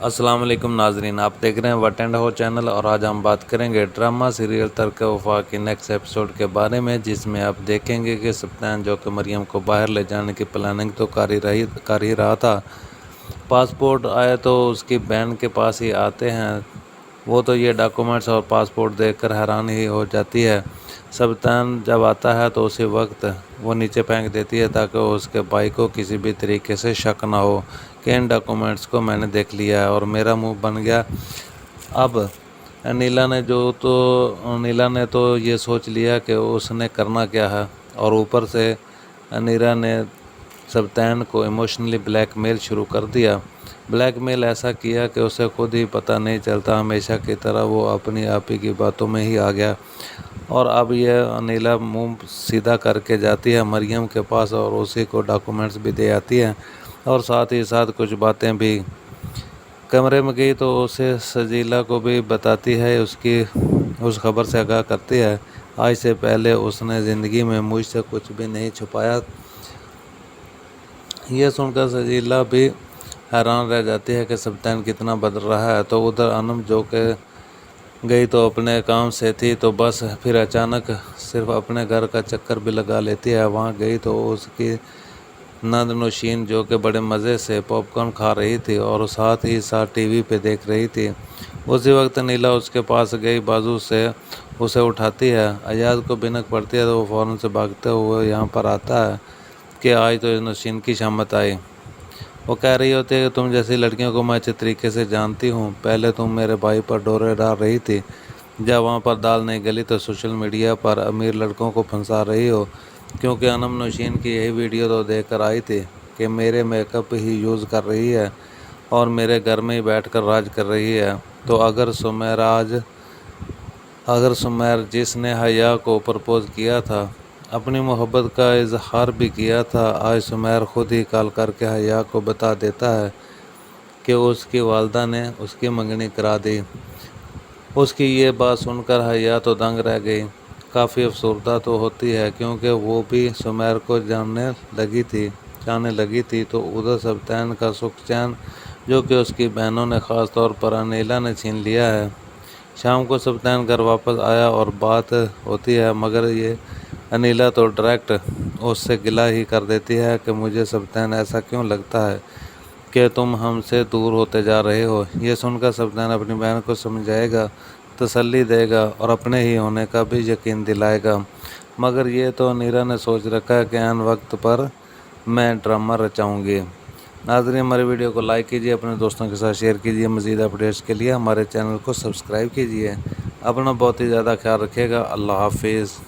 السلام علیکم ناظرین، آپ دیکھ رہے ہیں وٹ اینڈ ہو چینل، اور آج ہم بات کریں گے ڈرامہ سیریل ترک وفا کی نیکسٹ ایپیسوڈ کے بارے میں، جس میں آپ دیکھیں گے کہ سبطین جو کہ مریم کو باہر لے جانے کی پلاننگ تو کر ہی رہا تھا۔ پاسپورٹ آئے تو اس کی بہن کے پاس ہی آتے ہیں، وہ تو یہ ڈاکومنٹس اور پاسپورٹ دیکھ کر حیران ہی ہو جاتی ہے۔ سبطین جب آتا ہے تو اسی وقت وہ نیچے پھینک دیتی ہے تاکہ اس کے بھائی کو کسی بھی طریقے سے شک نہ ہو کہ ان ڈاکومنٹس کو میں نے دیکھ لیا ہے اور میرا منہ بن گیا۔ اب نیلا نے تو یہ سوچ لیا کہ اس نے کرنا کیا ہے، اور اوپر سے نیرا نے سبطین کو ایموشنلی بلیک میل شروع کر دیا۔ بلیک میل ایسا کیا کہ اسے خود ہی پتہ نہیں چلتا، ہمیشہ کی طرح وہ اپنی آپ ہی کی باتوں میں ہی آ گیا، اور اب یہ نیلا منہ سیدھا کر کے جاتی ہے مریم کے پاس اور اسی کو ڈاکومنٹس بھی دے آتی ہے، اور ساتھ ہی ساتھ کچھ باتیں بھی۔ کمرے میں گئی تو اسے سجیلا کو بھی بتاتی ہے، اس خبر سے آگاہ کرتی ہے۔ آج سے پہلے اس نے زندگی میں مجھ سے کچھ بھی نہیں چھپایا۔ یہ سن کر سجیلا بھی حیران رہ جاتی ہے کہ سبطین کتنا بدل رہا ہے۔ تو ادھر انم جو کہ گئی تو اپنے کام سے تھی، تو بس پھر اچانک صرف اپنے گھر کا چکر بھی لگا لیتی ہے۔ وہاں گئی تو اس کی نند نوشین جو کہ بڑے مزے سے پاپ کارن کھا رہی تھی اور ساتھ ہی ساتھ ٹی وی پہ دیکھ رہی تھی۔ اسی وقت نیلا اس کے پاس گئی، بازو سے اسے اٹھاتی ہے۔ ایاز کو بھنک پڑتی ہے تو وہ فوراً سے بھاگتے ہوئے یہاں پر آتا ہے کہ آج تو نوشین کی شامت آئی۔ وہ کہہ رہی ہوتی ہے کہ تم جیسی لڑکیوں کو میں اچھے طریقے سے جانتی ہوں۔ پہلے تم میرے بھائی پر ڈورے ڈال رہی تھی، جب وہاں پر دال نہیں گلی تو سوشل میڈیا پر امیر لڑکوں کو پھنسا رہی ہو، کیونکہ انم نوشین کی یہی ویڈیو تو دیکھ کر آئی تھی کہ میرے میک اپ ہی یوز کر رہی ہے اور میرے گھر میں ہی بیٹھ کر راج کر رہی ہے۔ تو اگر سمیر جس نے حیا کو پرپوز کیا تھا، اپنی محبت کا اظہار بھی کیا تھا، آج سمیر خود ہی کال کر کے حیا کو بتا دیتا ہے کہ اس کی والدہ نے اس کی منگنی کرا دی۔ اس کی یہ بات سن کر حیا تو دنگ رہ گئی، کافی افسردہ تو ہوتی ہے کیونکہ وہ بھی سمیر کو جاننے لگی تھی۔ تو ادھر سبطین کا سکھ چین جو کہ اس کی بہنوں نے خاص طور پر انیلا نے چھین لیا ہے۔ شام کو سبطین گھر واپس آیا اور بات ہوتی ہے، مگر یہ انیلا تو ڈائریکٹ اس سے گلہ ہی کر دیتی ہے کہ مجھے سبطین ایسا کیوں لگتا ہے کہ تم ہم سے دور ہوتے جا رہے ہو۔ یہ سن کر سبطین اپنی بہن کو سمجھائے گا، تسلی دے گا اور اپنے ہی ہونے کا بھی یقین دلائے گا، مگر یہ تو نیرا نے سوچ رکھا ہے کہ عین وقت پر میں ڈرامہ رچاؤں گی۔ ناظرین، ہماری ویڈیو کو لائک کیجیے، اپنے دوستوں کے ساتھ شیئر کیجیے، مزید اپڈیٹس کے لیے ہمارے چینل کو سبسکرائب کیجیے۔ اپنا بہت ہی زیادہ خیال رکھیے گا۔ اللہ حافظ۔